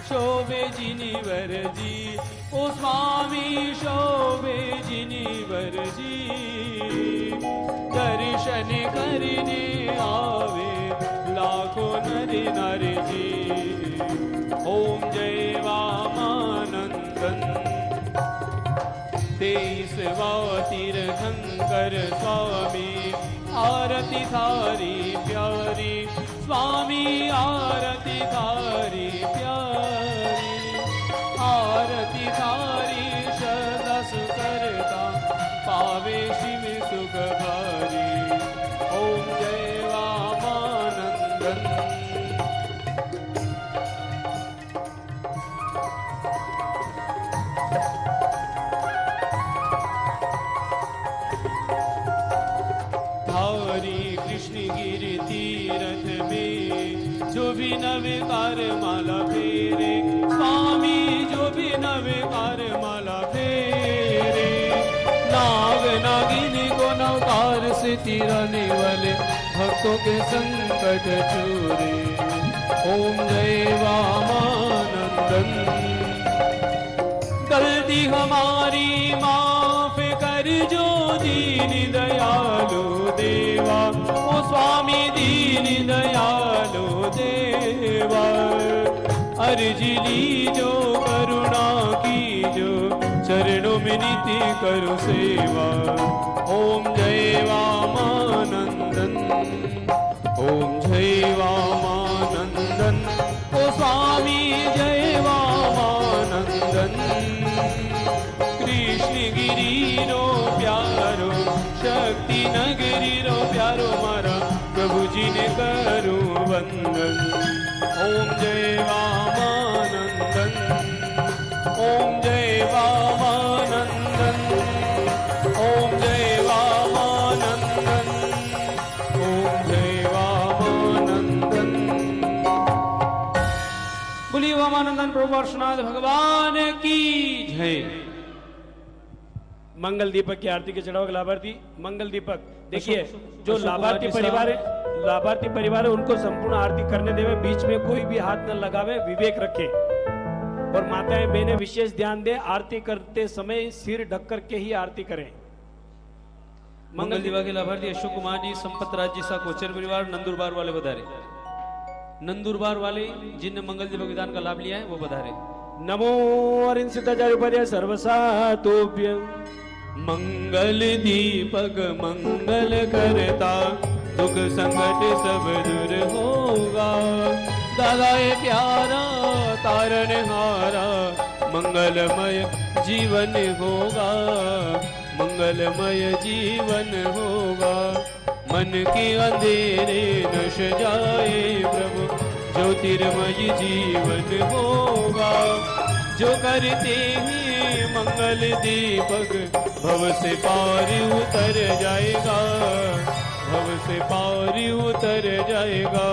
शोभे जिनिवर जी, ओ स्वामी शोभे जिनिवर जी। दर्शन करने आवे लाखों नर नारी जी। ओम जय वामानंदन 23वां तीर्थंकर स्वामी, आरती थारी प्यारी स्वामी, आरती थारी प्यारी, आरती थारी सदा सुकरता, पावे शिव सुख भारी। ओम जय वामानंदन। कृष्णगिरि तीरथ में जो भी नवकार माला फेरे स्वामी, जो भी नवकार माला फेरे। नाग नागिन को नवकार से तीराने वाले भक्तों के संकट चूरे। ओम जय वामानंदन। गलती हमारी माफ कर जो दीन दयालु देवा, ओ स्वामी दीन दयालु देवा। अर्जी लीजो करुणा की जो, चरणों में नीति करो सेवा। ओम जय वामानंदन, ओम जय वामानंदन, ओ स्वामी जय वामानंदन। कृष्णगिरि रो प्यारो, शक्ति नगरी रो प्यारो, मारा प्रभु जी ने करो वंदन। ओम जय वामानंदन, ओम जय वामानंदन, ओम जय वामानंदन, ओम जय वामानंदन। बोलिए वामानंदन प्रभु पार्श्वनाथ भगवान की जय। मंगल दीपक की आरती के चढ़ावा लाभार्थी मंगल दीपक। देखिए जो लाभार्थी परिवार है उनको संपूर्ण आरती करने देवे, बीच में कोई भी हाथ न लगावे, विवेक रखे। और माताएं बहनें विशेष ध्यान दे, आरती करते समय सिर ढक करके ही आरती करें। मंगल दीपक के लाभार्थी अशोक कुमार जी, संपत राज जी सा कोचर परिवार, नंदुरबार वाले बधारे। नंदुरबार वाले जिनने मंगल दीपक विधान का लाभ लिया है वो बधारे। नमो अरिन सिद्धाचार्य सर्वसातोभ्य। मंगल दीपक मंगल करता, दुख संकट सब दूर होगा। दादा ये प्यारा तारन हारा, मंगलमय जीवन होगा, मंगलमय जीवन होगा। मन के अंधेरे नश जाए प्रभु, ज्योतिर्मय जीवन होगा। जो करते हैं मंगल दीपक, भव से पार उतर जाएगा, भव से पार उतर जाएगा।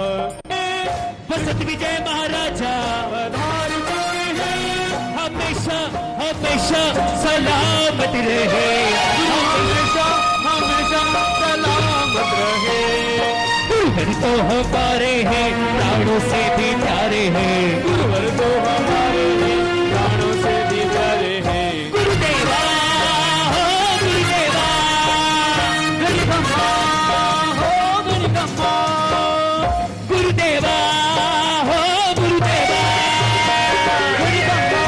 वसंत विजय महाराजा पधार चुके हैं, हमेशा हमेशा सलामत रहे, हमेशा हमेशा सलामत रहे। गुरुवर तो हमारे हैं, प्राणों से भी प्यारे हैं, गुरुवर तो हमारे हैं, प्राणों से भी प्यारे हैं। गुरुदेवा हो गुरुदेवा, गणिकम्मा हो गणिकम्मा, गुरुदेवा हो गुरुदेवा, गणिकम्मा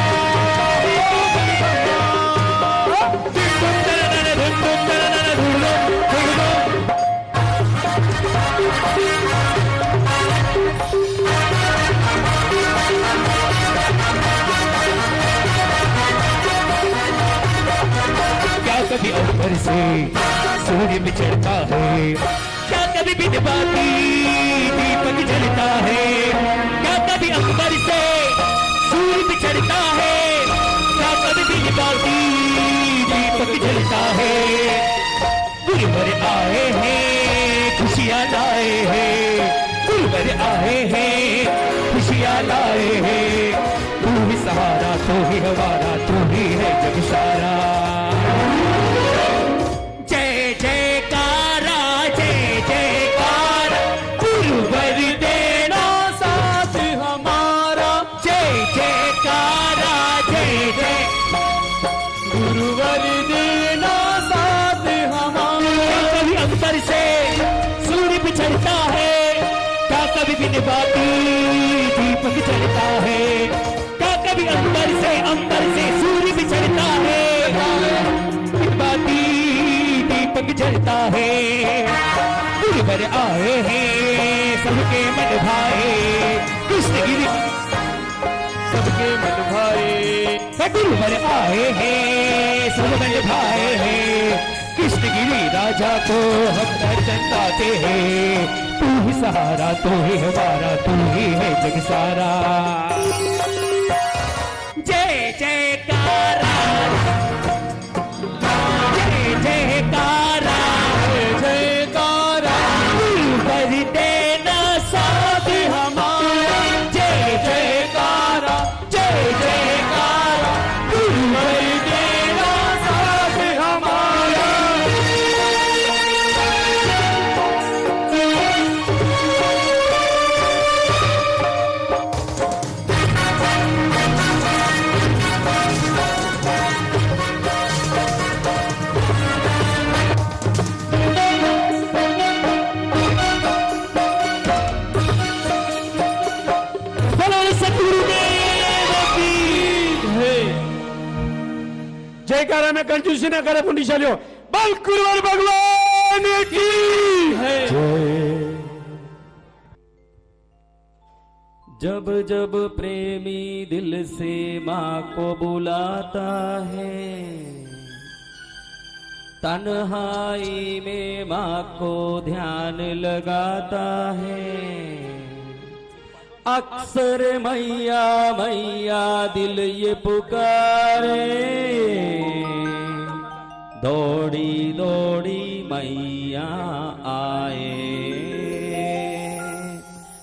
कभी ऊपर से सूर्य भी चढ़ता है, क्या कभी बिजबाती दीपक जलता है, क्या कभी अंबर से सूर्य भी चढ़ता है, क्या कभी बिजबाती दीपक जलता है। गुरुवर आए हैं खुशियाँ लाए हैं, गुरुवर आए हैं खुशियाँ लाए हैं। तू ही सहारा, तू ही हमारा, तू ही है जग सारा। जय जय गुरुवर देना साथ हमारा। कभी अंबर से सूर्य बिछड़ता है, क्या कभी बिन बाती दीपक जलता है, क्या कभी अंबर से सूर्य बिछड़ता है, बिन बाती दीपक जलता है। गुरुवर आए हैं सबके मन भाए, कृष्णगिरी सबके मन भाए। गुरुवर आए हैं सब मन भाए हैं, कृष्णगिरी राजा को हम दर्शन पाते हैं। तू ही सहारा, तू ही हमारा, तू ही है जग सारा। जय जयकारा, जय जयकारा, जयकारा गुरुवर देना साथ हमारा। जय जयकारा, जय जयकारा, गुरुवर देना साथ हमारा। बोलो सतगुरुदेव की। जयकारा में कंजूसी न करे पुण्यशालियों। बल गुरुवर भगवान की है। जब जब प्रेमी दिल से माँ को बुलाता है, तन्हाई में माँ को ध्यान लगाता है। अक्सर मैया मैया दिल ये पुकारे, दौड़ी दौड़ी मैया आए।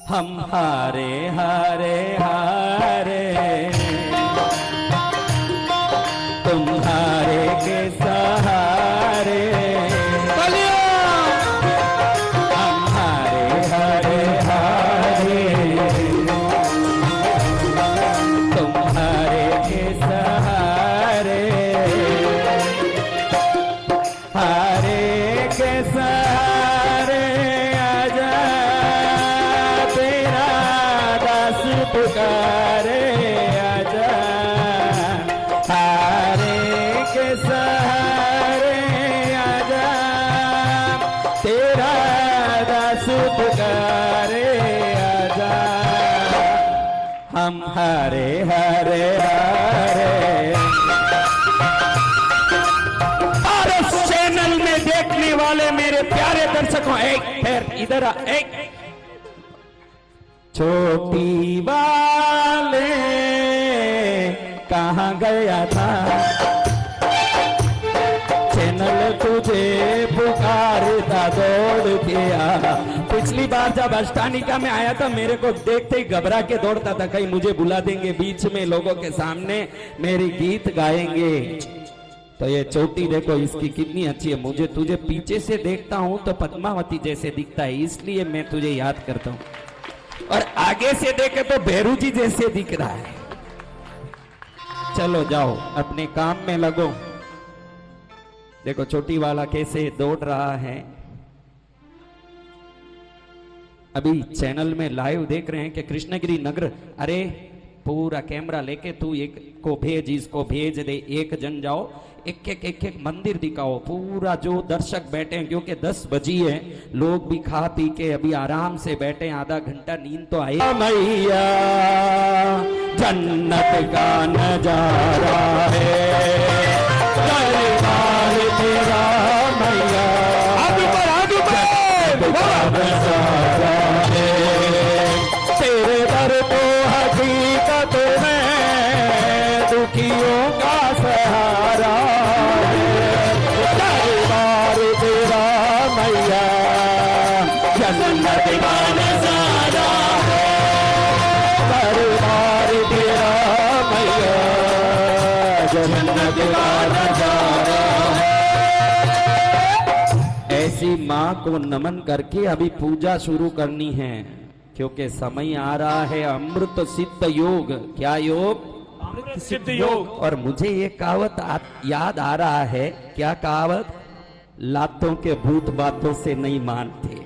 हम हारे हारे हारे, तुम्हारे के सहारे। हम हारे हारे हारे, तुम्हारे के सहारे। हारे के सहारे आजा, तेरा दास पुकारे आजा। हारे के सहारे आजा, तेरा दास पुकारे आजा। हम हारे हारे हारे। और इस चैनल में देखने वाले मेरे प्यारे दर्शकों, एक फिर इधर आ, एक छोटी वाले कहाँ गया था, चैनल तुझे पुकारता दौड़ के आ। पिछली बार जब अष्टानिका में आया था, मेरे को देखते ही घबरा के दौड़ता था, कहीं मुझे बुला देंगे बीच में, लोगों के सामने मेरी गीत गाएंगे। तो ये चोटी देखो इसकी कितनी अच्छी है। मुझे तुझे पीछे से देखता हूं तो पद्मावती जैसे दिखता है, इसलिए मैं तुझे याद करता हूं, और आगे से देखे तो भैरू जी जैसे दिख रहा है। चलो जाओ अपने काम में लगो। देखो चोटी वाला कैसे दौड़ रहा है। अभी चैनल में लाइव देख रहे हैं कि कृष्णगिरी नगर। अरे पूरा कैमरा लेके तू एक को भेज, इसको भेज दे, एक जन जाओ, एक एक मंदिर दिखाओ। पूरा जो दर्शक बैठे हैं, क्योंकि 10 बजी है, लोग भी खा पी के अभी आराम से बैठे हैं, आधा घंटा नींद तो आए। मैया जन्नत का नजारा है, दरबार तेरा मैया नजारा है। तेरे दर तो हकीकत में दुखियों का सहारा है, दरबार तेरा मैया जन्नत का नजारा है, दरबार तेरा मैया जन्नत का नजारा है। ऐसी माँ को नमन करके अभी पूजा शुरू करनी है, क्योंकि समय आ रहा है अमृत सिद्ध योग। क्या योग? अमृत सिद्ध योग। और मुझे ये कहावत याद आ रहा है, क्या कहावत? लातों के भूत बातों से नहीं मानते।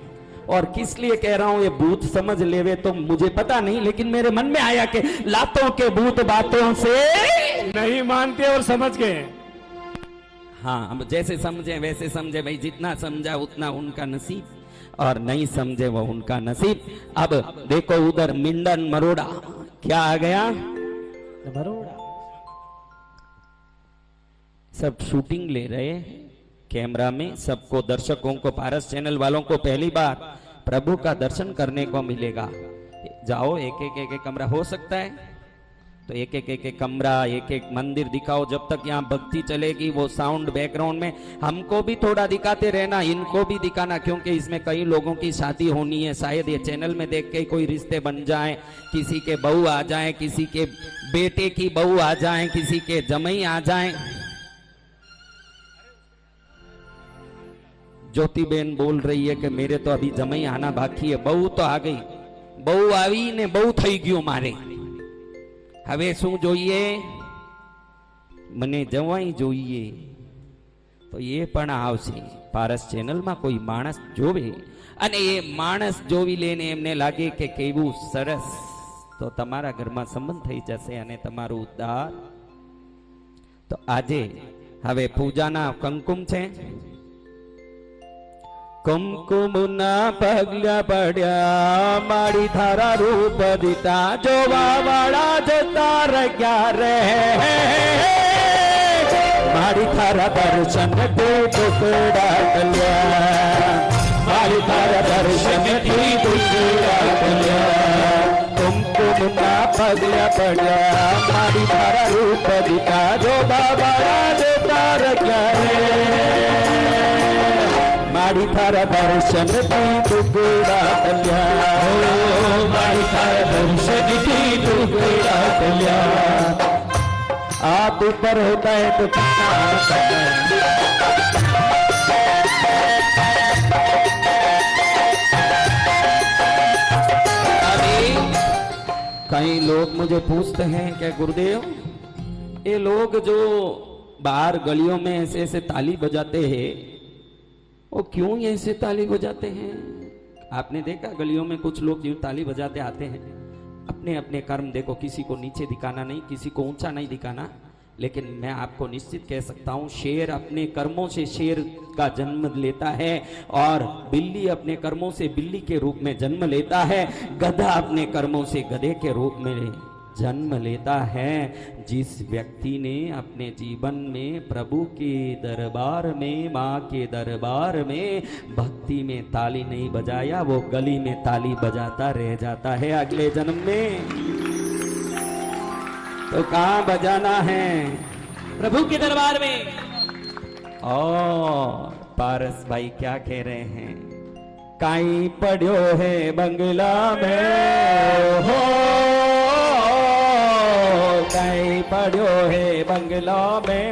और किस लिए कह रहा हूं ये भूत समझ लेवे तो मुझे पता नहीं, लेकिन मेरे मन में आया कि लातों के भूत बातों से नहीं मानते और समझ गए। हाँ, अब जैसे समझे वैसे समझे भाई, जितना समझा उतना उनका नसीब, और नहीं समझे वो उनका नसीब। अब देखो उधर मिंडन मरोड़ा, क्या आ गया? मरोड़ा सब शूटिंग ले रहे हैं कैमरा में। सबको, दर्शकों को, पारस चैनल वालों को पहली बार प्रभु का दर्शन करने को मिलेगा। जाओ, एक एक कमरा हो सकता है तो एक एक कमरा, एक एक मंदिर दिखाओ। जब तक यहाँ भक्ति चलेगी वो साउंड बैकग्राउंड में हमको भी थोड़ा दिखाते रहना, इनको भी दिखाना, क्योंकि इसमें कई लोगों की शादी होनी है। शायद ये चैनल में देख के कोई रिश्ते बन जाए, किसी के बहू आ जाए, किसी के बेटे की बहू आ जाए, किसी के जमई आ जाए। ज्योति बेन बोल रही है कि मेरे तो अभी जमई आना बाकी है। बहू तो आ गई, बहू આવી ને બહુ થઈ ગયું મારે। હવે શું જોઈએ? મને જવાઈ જોઈએ। તો એ પણ આવશે। પારસ ચેનલમાં કોઈ માણસ જોવે અને એ માણસ જોવી લેને એમને લાગે કે કેવું સરસ, તો તમારા ઘરમાં સંબંધ થઈ જશે અને તમારું ઉદ્ધાર। તો આજે હવે પૂજાના કંકુમ છે। कुमकुमना पगला पड़ा माड़ी थारा रूप दिता, जोवा वाला जता रख्या रे माड़ी थारा दर्शन दे टुकड़ा कल्या, माड़ी थारा दर्शन दे टुकड़ा कल्या। कुमकुमना पगला पड़ा माड़ी थारा रूप दिता, जोवा वाला जता रख्या रे माड़ी थारा दर्शन दी टुकड़ा कल्या, माड़ी थारा दर्शन दी टुकड़ा कल्या। आप ऊपर होता है तो कितना अभी कई लोग मुझे पूछते हैं कि गुरुदेव, ये लोग जो बाहर गलियों में ऐसे ऐसे ताली बजाते हैं, वो क्यों ऐसे ताली बजाते हैं? आपने देखा गलियों में कुछ लोग यूं ताली बजाते आते हैं। अपने अपने कर्म देखो, किसी को नीचे दिखाना नहीं, किसी को ऊंचा नहीं दिखाना। लेकिन मैं आपको निश्चित कह सकता हूं, शेर अपने कर्मों से शेर का जन्म लेता है, और बिल्ली अपने कर्मों से बिल्ली के रूप में जन्म लेता है, गधा अपने कर्मों से गधे के रूप में जन्म लेता है। जिस व्यक्ति ने अपने जीवन में प्रभु के दरबार में, माँ के दरबार में भक्ति में ताली नहीं बजाया, वो गली में ताली बजाता रह जाता है अगले जन्म में। तो कहाँ बजाना है? प्रभु के दरबार में। और पारस भाई क्या कह रहे हैं? काई पढ़ो है बंगला में हो, काई पढ़ो है बंगला में,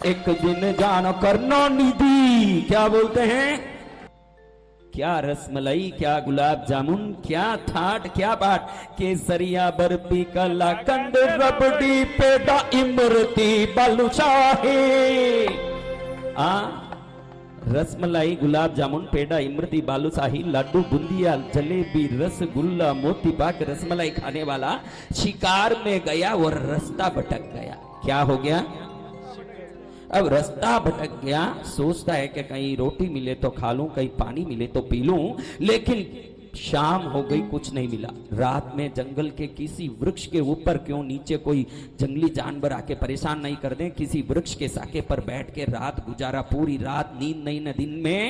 एक दिन जानो करनो निधि। क्या बोलते हैं? क्या रसमलाई, क्या गुलाब जामुन, क्या ठाट, क्या बाट, केसरिया बर्फी कलाकंद रबड़ी पेड़ा इमरती बालूशाही। रसमलाई, गुलाब जामुन, पेड़ा, इमरती, बालूशाही, लड्डू, बूंदिया, जलेबी, रसगुल्ला, मोती पाक, रसमलाई खाने वाला शिकार में गया और रास्ता भटक गया। क्या हो गया? अब रास्ता भटक गया, सोचता है कि कहीं रोटी मिले तो खा लूं, कहीं पानी मिले तो पी लूं, लेकिन शाम हो गई, कुछ नहीं मिला। रात में जंगल के किसी वृक्ष के ऊपर, क्यों नीचे कोई जंगली जानवर आके परेशान नहीं कर दें, किसी वृक्ष के साके पर बैठ के रात गुजारा। पूरी रात नींद नहीं, न दिन में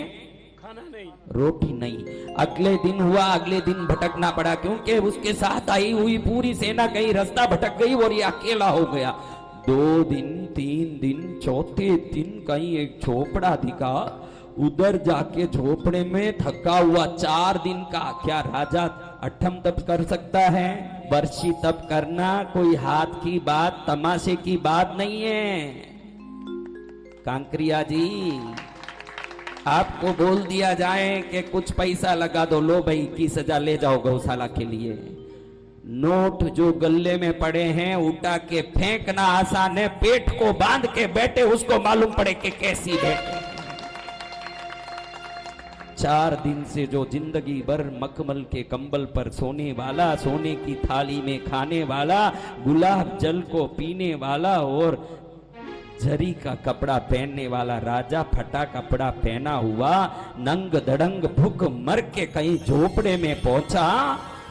खाना नहीं, रोटी नहीं। अगले दिन हुआ, अगले दिन भटकना पड़ा, क्योंकि उसके साथ आई हुई पूरी सेना कहीं रास्ता भटक गई और ये अकेला हो गया। 2 दिन, 3 दिन, चौथे दिन कहीं एक झोपड़ा दिखा, उधर जाके झोपड़े में थका हुआ 4 दिन का। क्या राजा 8 तप कर सकता है? वर्षी तप करना कोई हाथ की बात, तमाशे की बात नहीं है। कांकरिया जी, आपको बोल दिया जाए कि कुछ पैसा लगा दो, लो भाई 21,000 ले जाओ गौशाला के लिए, नोट जो गले में पड़े हैं उठा के फेंकना आसान है, पेट को बांध के बैठे उसको मालूम पड़े कि कैसी बैठे। 4 दिन से जो जिंदगी भर मखमल के कंबल पर सोने वाला, सोने की थाली में खाने वाला, गुलाब जल को पीने वाला और जरी का कपड़ा पहनने वाला राजा फटा कपड़ा पहना हुआ नंग धड़ंग भूख मर के कहीं झोपड़े में पहुंचा।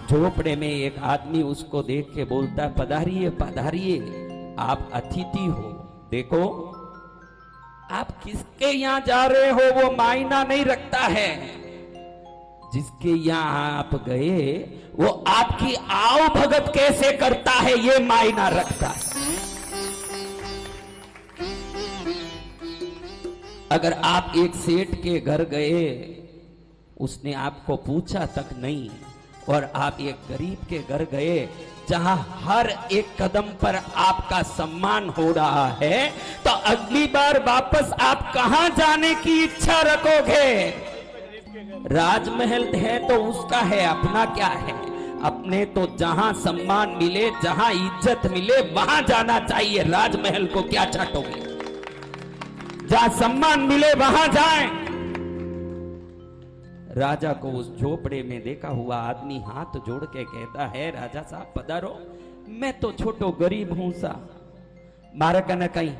झोपड़े में एक आदमी उसको देख के बोलता है, पधारिए पधारिए, आप अतिथि हो, देखो आप किसके यहां जा रहे हो वो मायना नहीं रखता है, जिसके यहां आप गए वो आपकी आओ भगत कैसे करता है ये मायना रखता है। अगर आप एक सेठ के घर गए, उसने आपको पूछा तक नहीं, और आप एक गरीब के घर गए जहां हर एक कदम पर आपका सम्मान हो रहा है, तो अगली बार वापस आप कहां जाने की इच्छा रखोगे? राजमहल है तो उसका है, अपना क्या है? अपने तो जहां सम्मान मिले, जहां इज्जत मिले वहां जाना चाहिए। राजमहल को क्या चाटोगे? जहां सम्मान मिले वहां जाएं। राजा को उस झोपड़े में देखा हुआ आदमी हाथ जोड़ के कहता है, राजा साहब पधारो, मैं तो छोटो गरीब हूं सा, मारे कने कहीं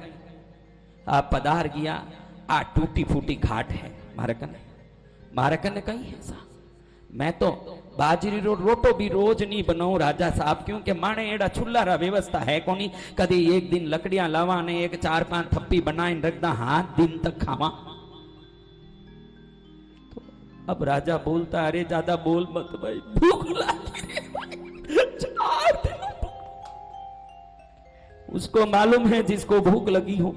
आप पधार गया, आ टूटी फूटी घाट है मारे कने कहीं है सा, मैं तो बाजरी रोटो भी रोज नहीं बनाऊं राजा साहब, क्योंकि माने एड़ा छुल्लारा व्यवस्था है कोनी, कदी एक दिन लकड़ियां लावा ने एक 4-5 थप्पी बनाई रखदा, हाथ दिन तक खावा। तो अब राजा बोलता, अरे ज्यादा बोल मत भाई, भूख लगी 4 दिन। उसको मालूम है जिसको भूख लगी हो,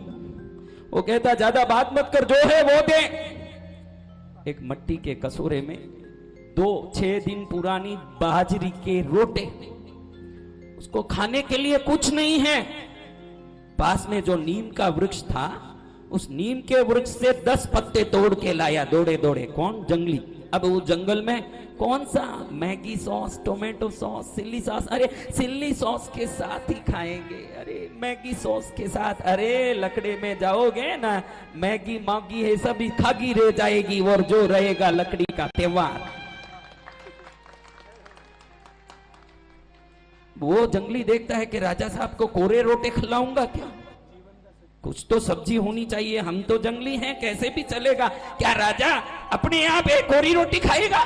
वो कहता ज्यादा बात मत कर, जो है वो दे। एक मट्टी के कसूरे में 2-6 दिन पुरानी बाजरी के रोटे, उसको खाने के लिए कुछ नहीं है। पास में जो नीम का वृक्ष था, उस नीम के वृक्ष से 10 पत्ते तोड़ के लाया दौड़े दौड़े। कौन? जंगली। अब वो जंगल में कौन सा Maggi sauce, tomato sauce, chilli sauce, अरे चिल्ली सॉस के साथ ही खाएंगे, अरे मैगी सॉस के साथ, अरे लकड़े में जाओगे ना, मैगी मागी है सब खागी रह जाएगी, और जो रहेगा लकड़ी का त्योहार। वो जंगली देखता है कि राजा साहब को कोरे रोटे खिलाऊंगा क्या, कुछ तो सब्जी होनी चाहिए, हम तो जंगली हैं, कैसे भी चलेगा। क्या राजा अपने आप एक कोरी रोटी खाएगा?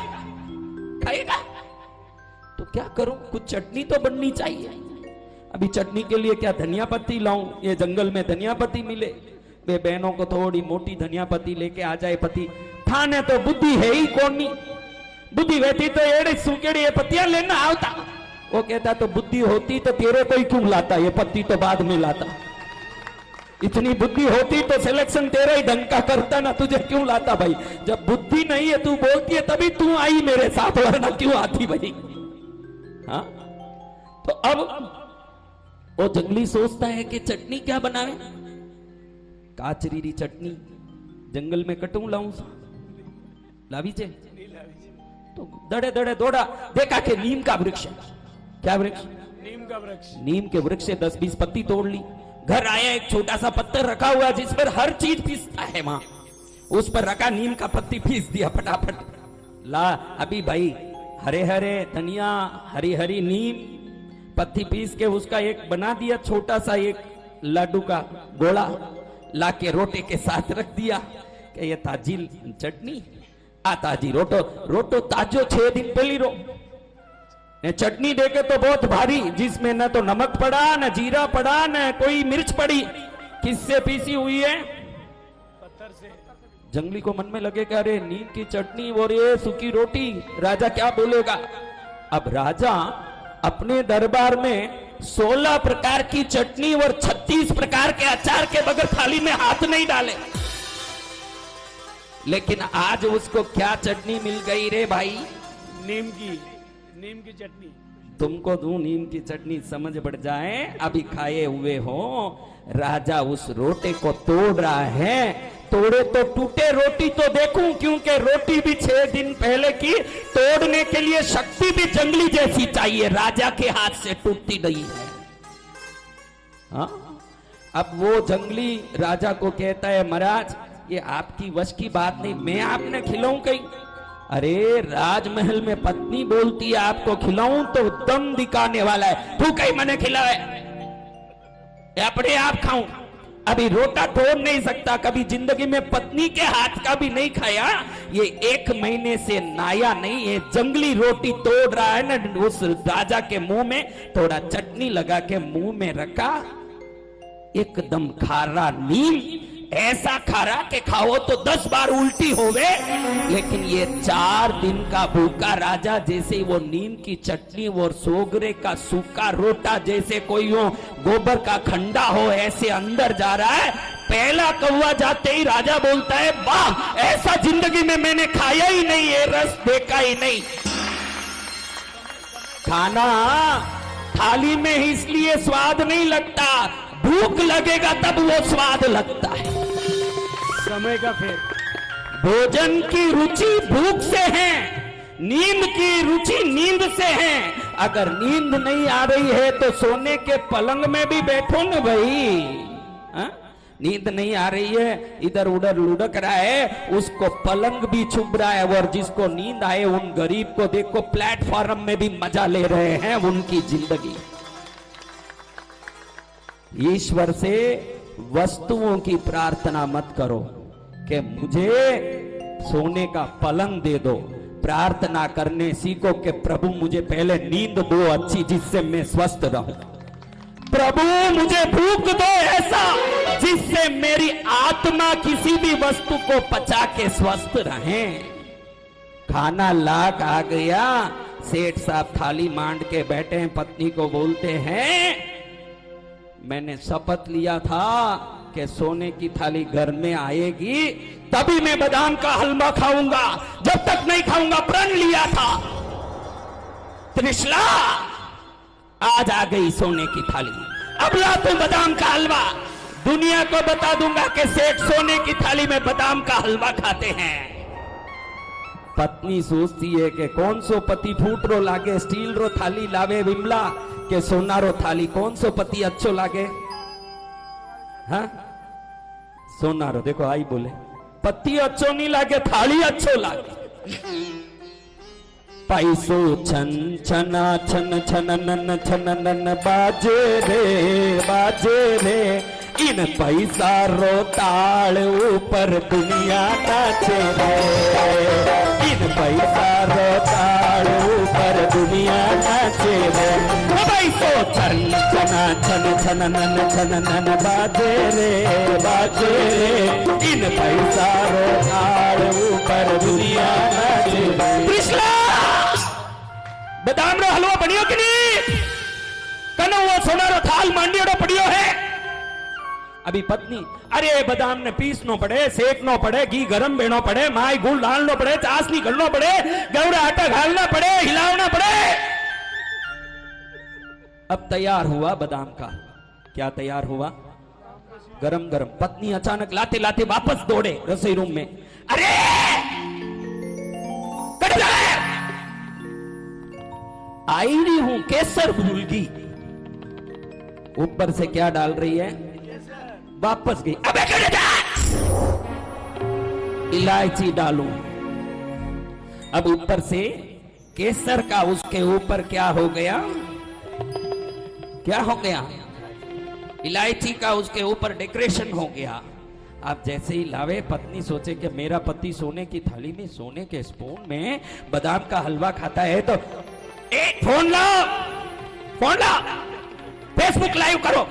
तो क्या करूं, कुछ चटनी तो बननी चाहिए। अभी चटनी के लिए क्या धनिया पत्ती लाऊं? ये जंगल में धनिया पत्ती मिले? वे बहनों को थोड़ी मोटी धनिया पत्ती लेके आ जाए पति, थाने तो बुद्धि है ही कोनी, बुद्धि रहती तो एड़े सूकेड़ी पत्तियां लेना आवता। वो कहता तो बुद्धि होती तो तेरे को ही क्यों लाता, ये पत्ती तो बाद में लाता, इतनी बुद्धि होती तो सिलेक्शन तेरा ही ढंग का करता ना, तुझे क्यों लाता भाई? जब बुद्धि नहीं है, तू बोलती है तभी तू आई मेरे साथ, वरना क्यों आती भाई? हाँ, तो अब वो जंगली सोचता है कि चटनी क्या बनावे, काचरीरी चटनी जंगल में कटू लाऊं सा, लावी चे? तो दड़े दड़े दौड़ा, देखा कि नीम का वृक्ष है। क्या वृक्ष? नीम का वृक्ष। नीम के वृक्ष से 10-20 पत्ती तोड़ ली। घर आया, एक छोटा सा पत्थर रखा हुआ जिस पर हर चीज पीसता है, वहां उस पर रखा, नीम का पत्ती पीस दिया फटाफट। ला अभी भाई हरे हरे धनिया, हरी हरी नीम पत्ती पीस के उसका एक बना दिया, छोटा सा एक लड्डू का गोला ला के रोटे के साथ रख दिया कि ये ताजी चटनी, आ ताजी रोटो ताजो 6 दिन पहली रो। चटनी देखे तो बहुत भारी, जिसमें न तो नमक पड़ा, न जीरा पड़ा, न कोई मिर्च पड़ी, किससे पीसी हुई है? पत्थर से। जंगली को मन में लगे कि अरे नीम की चटनी और ये सूखी रोटी, राजा क्या बोलेगा? अब राजा अपने दरबार में 16 प्रकार की चटनी और 36 प्रकार के अचार के बगैर थाली में हाथ नहीं डाले। लेकिन आज उसको क्या चटनी मिल गई रे भाई? नीम की चटनी। तुमको दूं नीम की चटनी, समझ बढ़ जाए, अभी खाए हुए हो। राजा उस रोटे को तोड़ रहा है तोड़े तो टूटे, रोटी तो देखूं, क्योंकि रोटी भी 6 दिन पहले की, तोड़ने के लिए शक्ति भी जंगली जैसी चाहिए, राजा के हाथ से टूटती नहीं है। हाँ? अब वो जंगली राजा को कहता है, महाराज ये आपकी वश की बात नहीं, मैं आपने खिलाऊं कहीं? अरे राजमहल में पत्नी बोलती है आपको खिलाऊं तो दम दिखाने वाला है, तू कहीं मैंने खिलाए, अपने आप खाऊं? अभी रोटा तोड़ नहीं सकता, कभी जिंदगी में पत्नी के हाथ का भी नहीं खाया, ये 1 महीने से नाया नहीं, ये जंगली रोटी तोड़ रहा है ना। उस राजा के मुंह में थोड़ा चटनी लगा के मुंह में रखा, एकदम खारा नीम, ऐसा खारा के खाओ तो 10 बार उल्टी होवे। लेकिन ये 4 दिन का भूखा राजा जैसे वो नीम की चटनी और सोगरे का सूखा रोटा जैसे कोई हो गोबर का खंडा हो ऐसे अंदर जा रहा है। पहला कौवा जाते ही राजा बोलता है, वाह ऐसा जिंदगी में मैंने खाया ही नहीं, ये रस देखा ही नहीं। खाना थाली में इसलिए स्वाद नहीं लगता, भूख लगेगा तब वो स्वाद लगता है। समय का फेर। भोजन की रुचि भूख से है, नींद की रुचि नींद से है। अगर नींद नहीं आ रही है तो सोने के पलंग में भी बैठो न भाई। हा? नींद नहीं आ रही है, इधर उधर लुढ़क रहा है, उसको पलंग भी चुभ रहा है। और जिसको नींद आए उन गरीब को देखो प्लेटफॉर्म में भी मजा ले रहे हैं उनकी जिंदगी। ईश्वर से वस्तुओं की प्रार्थना मत करो कि मुझे सोने का पलंग दे दो। प्रार्थना करने सीखो कि प्रभु मुझे पहले नींद दो अच्छी, जिससे मैं स्वस्थ रहूं। प्रभु मुझे भूख दो ऐसा जिससे मेरी आत्मा किसी भी वस्तु को पचा के स्वस्थ रहे। खाना लाक आ गया, सेठ साहब थाली मांड के बैठे हैं, पत्नी को बोलते हैं, मैंने शपथ लिया था कि सोने की थाली घर में आएगी तभी मैं बादाम का हलवा खाऊंगा, जब तक नहीं खाऊंगा प्रण लिया था। त्रिशला आज आ गई सोने की थाली, अब ला तू बादाम का हलवा। दुनिया को बता दूंगा कि सेठ सोने की थाली में बादाम का हलवा खाते हैं। पत्नी सोचती है कि कौन सो पति फूट रो लागे, स्टील रो थाली लावे विमला के सोना रो थाली, कौन सो पति अच्छो लागे? हाँ सोना रो, देखो आई बोले पति अच्छो नहीं लागे, थाली अच्छो लागे। पैसो छन छना छन छनन छनन बाजे रे, इन पैसा रो ताल ऊपर दुनिया नाचे रे, इन पैसा रो ताल ऊपर दुनिया नाचे रे। पैसो छन छना छन छनन छनन बाजे रे, इन पैसा रो ताल ऊपर दुनिया नाचे रे। बादाम रो हलवा बनियो कि नहीं? कनो वो सोना रो थाल मांडियो रो पड़ियो है। अभी पत्नी, अरे बादाम ने पीसनो पड़े, सेकनो पड़े, घी गरम बेनो पड़े, माई गुड़ डालनो पड़े, चाशनी करनो पड़े, गौरा आटा घालना पड़े, हिलावना पड़े। अब तैयार हुआ बादाम का, क्या तैयार हुआ? गरम गरम। पत्नी अचानक लाते लाते वापस दौड़े रसोई रूम में, अरे आई रही हूं केसर भूलगी। ऊपर से क्या डाल रही है? वापस गई, अबे इलायची डालूं। अब ऊपर से केसर का उसके ऊपर क्या हो गया? क्या हो गया? इलायची का उसके ऊपर डेकोरेशन हो गया। आप जैसे ही लावे, पत्नी सोचे कि मेरा पति सोने की थाली में सोने के स्पून में बादाम का हलवा खाता है, तो एक फोन लाओ, फेसबुक लाइव करो,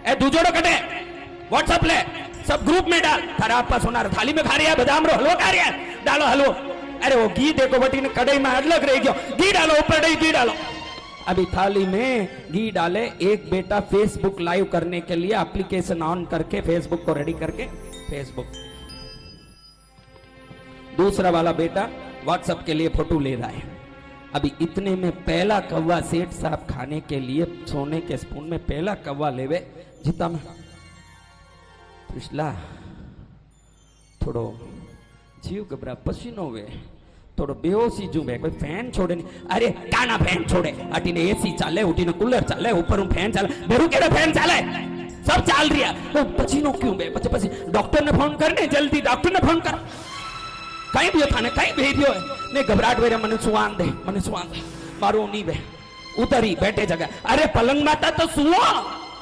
ए दूजोड़ो कटे, व्हाट्सएप ले, सब ग्रुप में डाल। थारा आपा सोना थाली में खा रही है, बादाम रो हलवा खा रही है, डालो हलवो। अरे वो घी देखो बटी ने कढ़ाई में अलग रह गया, घी डालो ऊपर, घी डालो। अभी थाली में घी डाले, एक बेटा फेसबुक लाइव करने के लिए एप्लीकेशन ऑन करके फेसबुक को रेडी करके फेसबुक, दूसरा वाला बेटा व्हाट्सएप के लिए फोटो ले रहा है। अभी इतने में पहला कौवा सेठ साहब खाने के लिए सोने के स्पून में पहला कौवा लेवे, जिता में पिछला થોડો જીવ ગભરા પસીનો વે થોડો બેહોશી જુ બે કોઈ ફેન છોડે નહીં અરે કાના ફેન છોડે અટીને એસી ચાલે ઉઠીને કુલર ચાલે ઉપર ફેન ચાલે બેરું કેડે ફેન ચાલે सब चाल रहा तो पसीनो क्यों बे પછી डॉक्टर ने फोन करने जल्दी डॉक्टर ने फोन कर कहीं भी था ने कहीं भेज दियो ने घबराहट वेरे मने सुवान दे मारो नहीं बे उतरी बैठे जगह अरे पलंग माता तो सुओ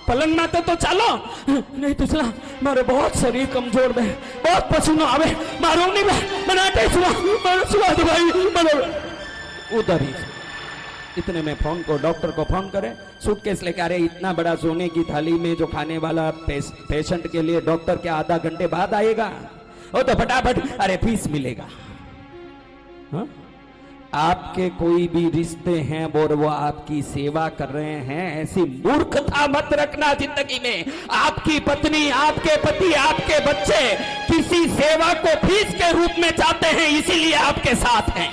पलंग माता तो चालो नहीं तो चला मारे बहुत शरीर कमजोर बे बहुत पसीनो आवे मारो नहीं बे बनाते सुवा दो भाई मारो उतरी इतने में फोन को डॉक्टर को फोन करे सूटकेस लेके अरे इतना बड़ा सोने की थाली में जो खाने वाला पेशेंट के लिए डॉक्टर के आधा घंटे बाद आएगा वो तो फटाफट अरे फीस मिलेगा हा? आपके कोई भी रिश्ते हैं और वो आपकी सेवा कर रहे हैं ऐसी मूर्खता मत रखना जिंदगी में आपकी पत्नी आपके पति आपके बच्चे किसी सेवा को फीस के रूप में चाहते हैं इसीलिए आपके साथ हैं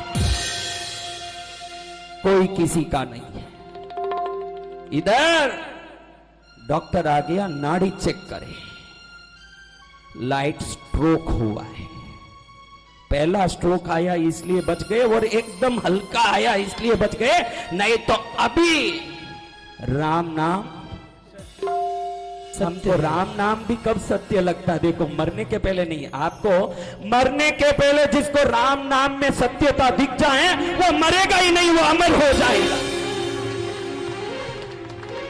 कोई किसी का नहीं है इधर डॉक्टर आ गया नाड़ी चेक करे लाइट स्ट्रोक हुआ है पहला स्ट्रोक आया इसलिए बच गए और एकदम हल्का आया इसलिए बच गए नहीं तो अभी राम नाम हमको राम नाम भी कब सत्य लगता देखो मरने के पहले नहीं आपको मरने के पहले जिसको राम नाम में सत्यता दिख जाए वो मरेगा ही नहीं वो अमर हो जाएगा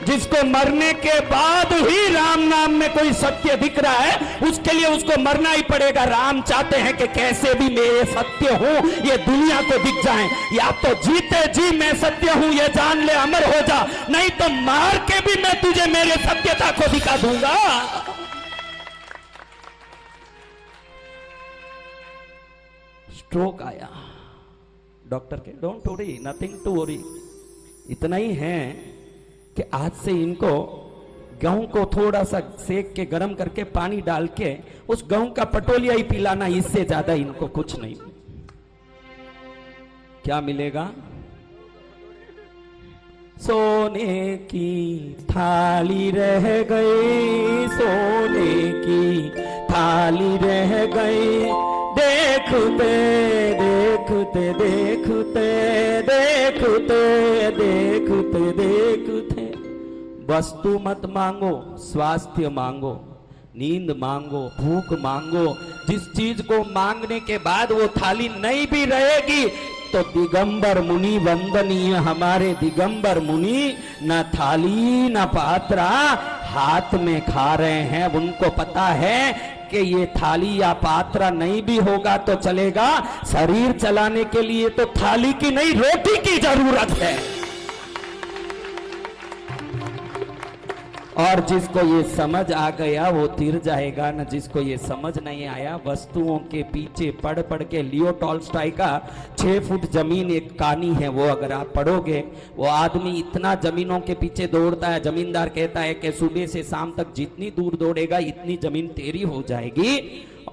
जिसको मरने के बाद ही राम नाम में कोई सत्य दिख रहा है उसके लिए उसको मरना ही पड़ेगा राम चाहते हैं कि कैसे भी मैं ये सत्य हूं ये दुनिया को दिख जाए या तो जीते जी मैं सत्य हूं ये जान ले अमर हो जा नहीं तो मार के भी मैं तुझे मेरे सत्यता को दिखा दूंगा स्ट्रोक आया डॉक्टर के don't worry nothing to worry इतना ही है कि आज से इनको गेहूं को थोड़ा सा सेक के गर्म करके पानी डाल के उस गेहूं का पटोलिया ही पिलाना इससे ज्यादा इनको कुछ नहीं क्या मिलेगा सोने की थाली रह गई सोने की थाली रह गई देखते देखते देखते देखते देखते देखते वस्तु मत मांगो स्वास्थ्य मांगो नींद मांगो भूख मांगो जिस चीज को मांगने के बाद वो थाली नहीं भी रहेगी तो दिगंबर मुनि वंदनीय हमारे दिगंबर मुनि न थाली न पात्रा हाथ में खा रहे हैं उनको पता है कि ये थाली या पात्रा नहीं भी होगा तो चलेगा शरीर चलाने के लिए तो थाली की नहीं रोटी की जरूरत है और जिसको ये समझ आ गया वो तीर जाएगा न जिसको ये समझ नहीं आया वस्तुओं के पीछे पढ़ पढ़ के लियो टॉल्स्टॉय का 6 फुट जमीन एक कहानी है वो अगर आप पढ़ोगे वो आदमी इतना जमीनों के पीछे दौड़ता है जमींदार कहता है कि सुबह से शाम तक जितनी दूर दौड़ेगा इतनी जमीन तेरी हो जाएगी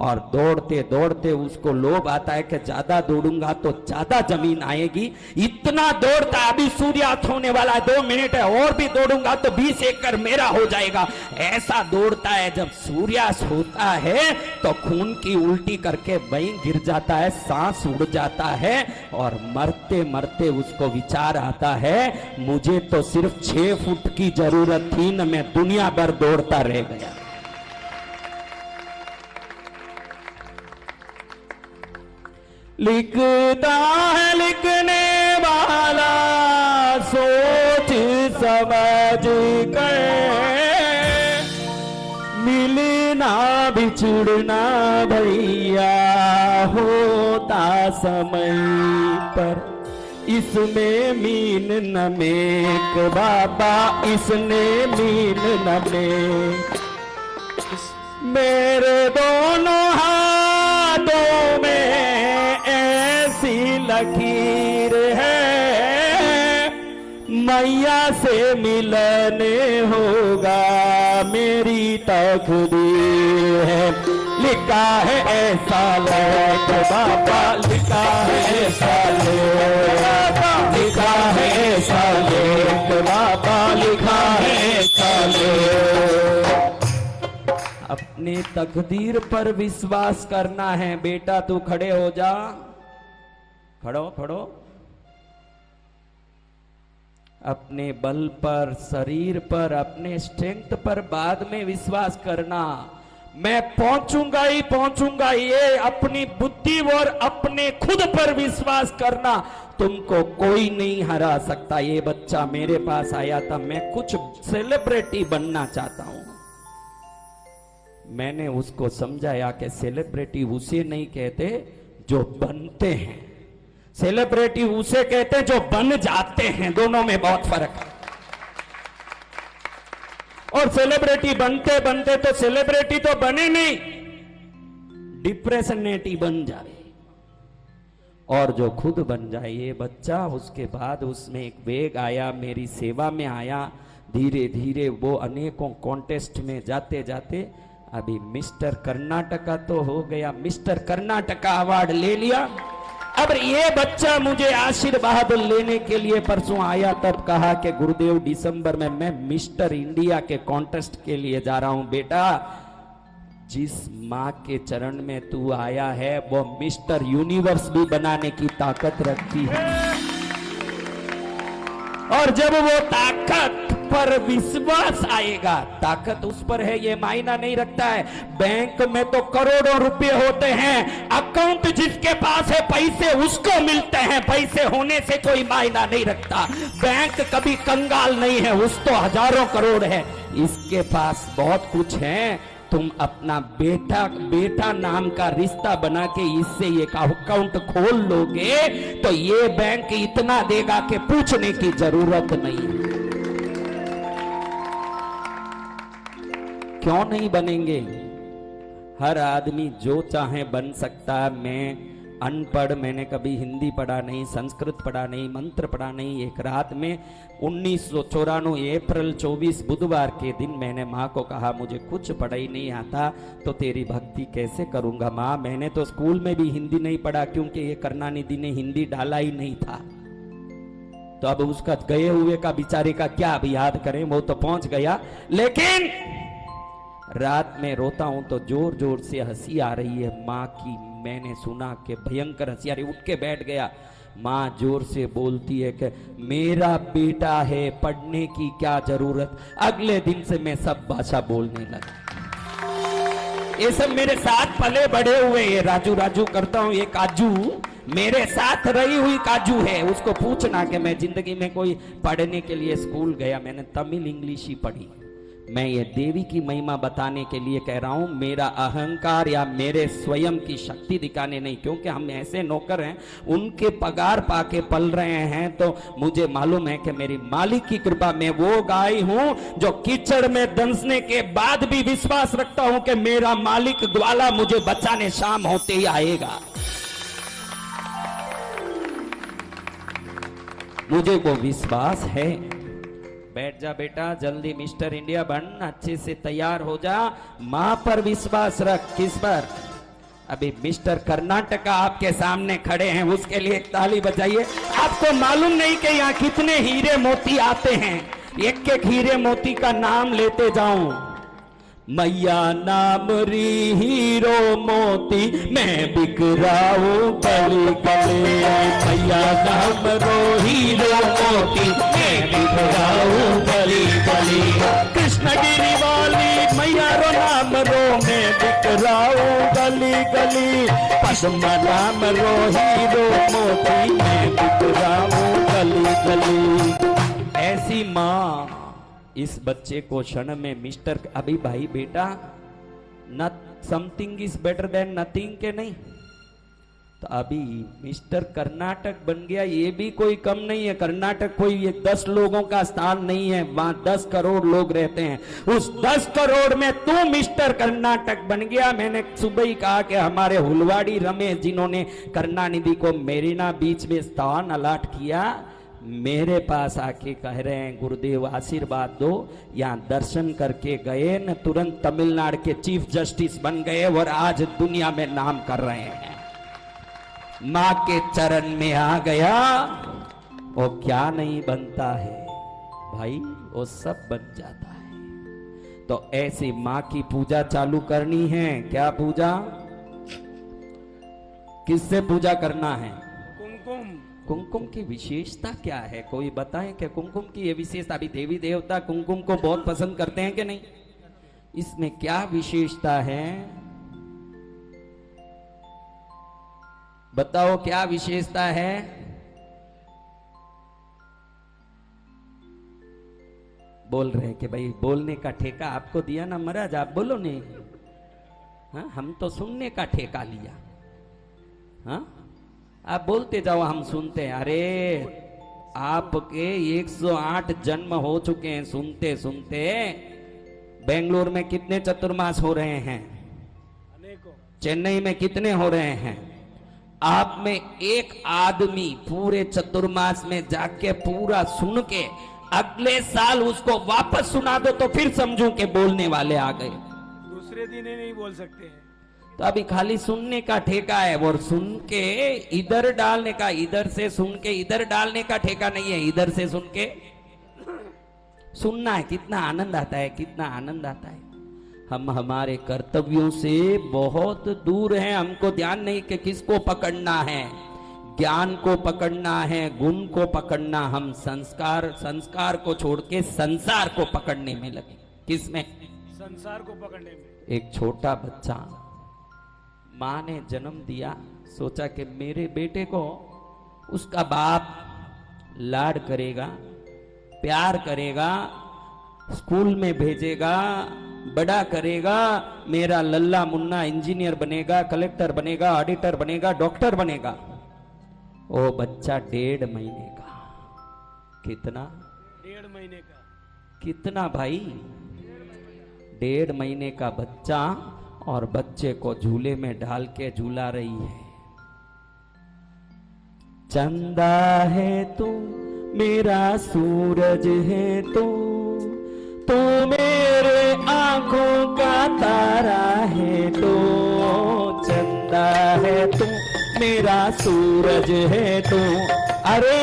और दौड़ते दौड़ते उसको लोभ आता है कि ज्यादा दौड़ूंगा तो ज्यादा जमीन आएगी इतना दौड़ता अभी सूर्यास्त होने वाला है 2 मिनट है और भी दौड़ूंगा तो 20 एकड़ मेरा हो जाएगा ऐसा दौड़ता है जब सूर्यास्त होता है तो खून की उल्टी करके वहीं गिर जाता है सांस उड़ जाता है और मरते मरते उसको विचार आता है मुझे तो सिर्फ 6 फुट की जरूरत थी न मैं दुनिया भर दौड़ता रह गया लिखता है लिखने वाला सोच समझ कर मिलना बिछड़ना भैया होता समय पर इसमें मीन न मेक बाबा इसने मीन न मेक मेरे दोनों हाथों में ऐसी लकीर है मैया से मिलने होगा मेरी तकदीर है लिखा है ऐसा लेख बाबा लिखा है ऐसा लेख लिखा है ऐसा लेख बाबा लिखा है ऐसा लेख अपने तकदीर पर विश्वास करना है। बेटा तू खड़े हो जा, खड़ो खड़ो। अपने बल पर, शरीर पर, अपने स्ट्रेंथ पर बाद में विश्वास करना। मैं पहुंचूंगा ही पहुंचूंगा, ये अपनी बुद्धि और अपने खुद पर विश्वास करना। तुमको कोई नहीं हरा सकता। ये बच्चा मेरे पास आया था, मैं कुछ सेलिब्रिटी बनना चाहता हूं। मैंने उसको समझाया कि सेलिब्रिटी उसे नहीं कहते जो बनते हैं, सेलिब्रिटी उसे कहते हैं जो बन जाते हैं। दोनों में बहुत फर्क है। और सेलिब्रिटी बनते बनते तो सेलिब्रिटी तो बने नहीं, डिप्रेशनेटी बन जाए। और जो खुद बन जाए ये बच्चा, उसके बाद उसमें एक वेग आया, मेरी सेवा में आया। धीरे धीरे वो अनेकों कॉन्टेस्ट में जाते जाते अभी मिस्टर कर्नाटका तो हो गया, मिस्टर कर्नाटका अवार्ड ले लिया। अब ये बच्चा मुझे आशीर्वाद लेने के लिए परसों आया, तब कहा कि गुरुदेव दिसंबर में मैं मिस्टर इंडिया के कॉन्टेस्ट के लिए जा रहा हूं। बेटा, जिस मां के चरण में तू आया है वो मिस्टर यूनिवर्स भी बनाने की ताकत रखती है। और जब वो ताकत पर विश्वास आएगा, ताकत उस पर है ये मायना नहीं रखता है। बैंक में तो करोड़ों रुपए होते हैं, अकाउंट जिसके पास है पैसे उसको मिलते हैं। पैसे होने से कोई मायना नहीं रखता। बैंक कभी कंगाल नहीं है, उस तो हजारों करोड़ है, इसके पास बहुत कुछ है। तुम अपना बेटा नाम का रिश्ता बना के इससे ये अकाउंट खोल लोगे तो ये बैंक इतना देगा कि पूछने की जरूरत नहीं। क्यों नहीं बनेंगे? हर आदमी जो चाहे बन सकता है। मैं अनपढ़, मैंने कभी हिंदी पढ़ा नहीं, संस्कृत पढ़ा नहीं, मंत्र पढ़ा नहीं। एक रात में 1994 अप्रैल 24 बुधवार के दिन मैंने माँ को कहा मुझे कुछ पढ़ाई नहीं आता तो तेरी भक्ति कैसे करूंगा माँ। मैंने तो स्कूल में भी हिंदी नहीं पढ़ा क्योंकि ये करुणानिधि ने हिंदी डाला ही नहीं था। तो अब उसका गए हुए का बेचारे का क्या अब याद करें, वो तो पहुंच गया। लेकिन रात में रोता हूं तो जोर जोर से हंसी आ रही है माँ की। मैंने सुना कि भयंकर हंसी आ रही, उठ के बैठ गया। माँ जोर से बोलती है कि मेरा बेटा है, पढ़ने की क्या जरूरत। अगले दिन से मैं सब भाषा बोलने लगा। ये सब मेरे साथ पले बड़े हुए, ये राजू राजू करता हूं, ये काजू मेरे साथ रही हुई काजू है। उसको पूछना कि मैं जिंदगी में कोई पढ़ने के लिए स्कूल गया, मैंने तमिल इंग्लिश ही पढ़ी। मैं ये देवी की महिमा बताने के लिए कह रहा हूं, मेरा अहंकार या मेरे स्वयं की शक्ति दिखाने नहीं। क्योंकि हम ऐसे नौकर हैं, उनके पगार पाके पल रहे हैं, तो मुझे मालूम है कि मेरी मालिक की कृपा में वो गाय हूं जो कीचड़ में दंसने के बाद भी विश्वास रखता हूं कि मेरा मालिक ग्वाला मुझे बचाने शाम होते ही आएगा। मुझे वो विश्वास है। बैठ जा बेटा, जल्दी मिस्टर इंडिया बन, अच्छे से तैयार हो जा। मां पर विश्वास रख। किस पर? अभी मिस्टर कर्नाटका आपके सामने खड़े हैं, उसके लिए एक ताली बजाइए। आपको मालूम नहीं कि यहाँ कितने हीरे मोती आते हैं। एक एक हीरे मोती का नाम लेते जाऊं। मैया नाम री हीरो मोती मैं बिखराऊं गली गली। मैया नाम रो हीरो मोती मैं बिखराऊं गली गली। कृष्णगिरी वाली मैया रो नाम रो मैं बिखराऊं गली गली। पद्मा नाम रो हीरो मोती मैं बिखराऊं गली गली। ऐसी माँ इस बच्चे को क्षण में मिस्टर, अभी भाई बेटा not something is better than nothing के नहीं, तो अभी मिस्टर कर्नाटक बन गया। ये भी कोई कम नहीं है। कर्नाटक कोई ये 10 लोगों का स्थान नहीं है, वहां 10 करोड़ लोग रहते हैं। उस 10 करोड़ में तू मिस्टर कर्नाटक बन गया। मैंने सुबह ही कहा कि हमारे हुलवाड़ी रमेश जिन्होंने करुणानिधि को मेरीना बीच में स्थान अलाट किया, मेरे पास आके कह रहे हैं गुरुदेव आशीर्वाद दो। यहाँ दर्शन करके गए न, तुरंत तमिलनाडु के चीफ जस्टिस बन गए और आज दुनिया में नाम कर रहे हैं। माँ के चरण में आ गया, वो क्या नहीं बनता है भाई, वो सब बन जाता है। तो ऐसे माँ की पूजा चालू करनी है। क्या पूजा? किससे पूजा करना है? कुमकुम। कुमकुम की विशेषता क्या है? कोई बताए कि कुमकुम की ये विशेषता? अभी देवी देवता कुमकुम को बहुत पसंद करते हैं कि नहीं? इसमें क्या विशेषता है? बताओ क्या विशेषता है? बोल रहे हैं कि भाई बोलने का ठेका आपको दिया ना महाराज, आप बोलो नहीं। हाँ, हम तो सुनने का ठेका लिया। हाँ, आप बोलते जाओ, हम सुनते हैं। अरे आपके 108 जन्म हो चुके हैं सुनते सुनते। बेंगलोर में कितने चतुर्मास हो रहे हैं? अनेकों। चेन्नई में कितने हो रहे हैं? आप में एक आदमी पूरे चतुर्मास में जाके पूरा सुन के अगले साल उसको वापस सुना दो तो फिर समझूं कि बोलने वाले आ गए। दूसरे दिन ही नहीं बोल सकते हैं। तो अभी खाली सुनने का ठेका है, और सुन के इधर डालने का, इधर से सुन के इधर डालने का ठेका नहीं है। इधर से सुन के सुनना है। कितना आनंद आता है, कितना आनंद आता है। हम हमारे कर्तव्यों से बहुत दूर हैं। हमको ध्यान नहीं कि किसको पकड़ना है। ज्ञान को पकड़ना है, गुण को पकड़ना। हम संस्कार को छोड़ के संसार को पकड़ने में लगे। किसमें? संसार को पकड़ने में। एक छोटा बच्चा, माँ ने जन्म दिया, सोचा कि मेरे बेटे को उसका बाप लाड करेगा, प्यार करेगा, स्कूल में भेजेगा, बड़ा करेगा, मेरा लल्ला मुन्ना इंजीनियर बनेगा, कलेक्टर बनेगा, ऑडिटर बनेगा, डॉक्टर बनेगा। वो बच्चा 1.5 महीने का। कितना? 1.5 महीने का। कितना भाई? 1.5 महीने का बच्चा, और बच्चे को झूले में डाल के झूला रही है। चंदा है तू, मेरा सूरज है तू, तू मेरे आंखों का तारा है तू। चंदा है तू, मेरा सूरज है तू। अरे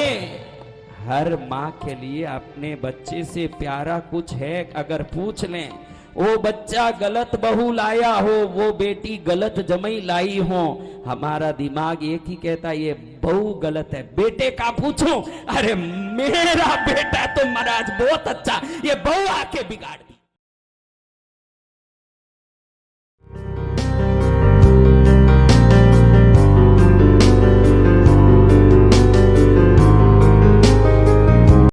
हर माँ के लिए अपने बच्चे से प्यारा कुछ है। अगर पूछ लें, वो बच्चा गलत बहू लाया हो, वो बेटी गलत जमई लाई हो, हमारा दिमाग एक ही कहता ये बहू गलत है। बेटे का पूछो, अरे मेरा बेटा तो महाराज बहुत अच्छा, ये बहू आके बिगाड़ दी।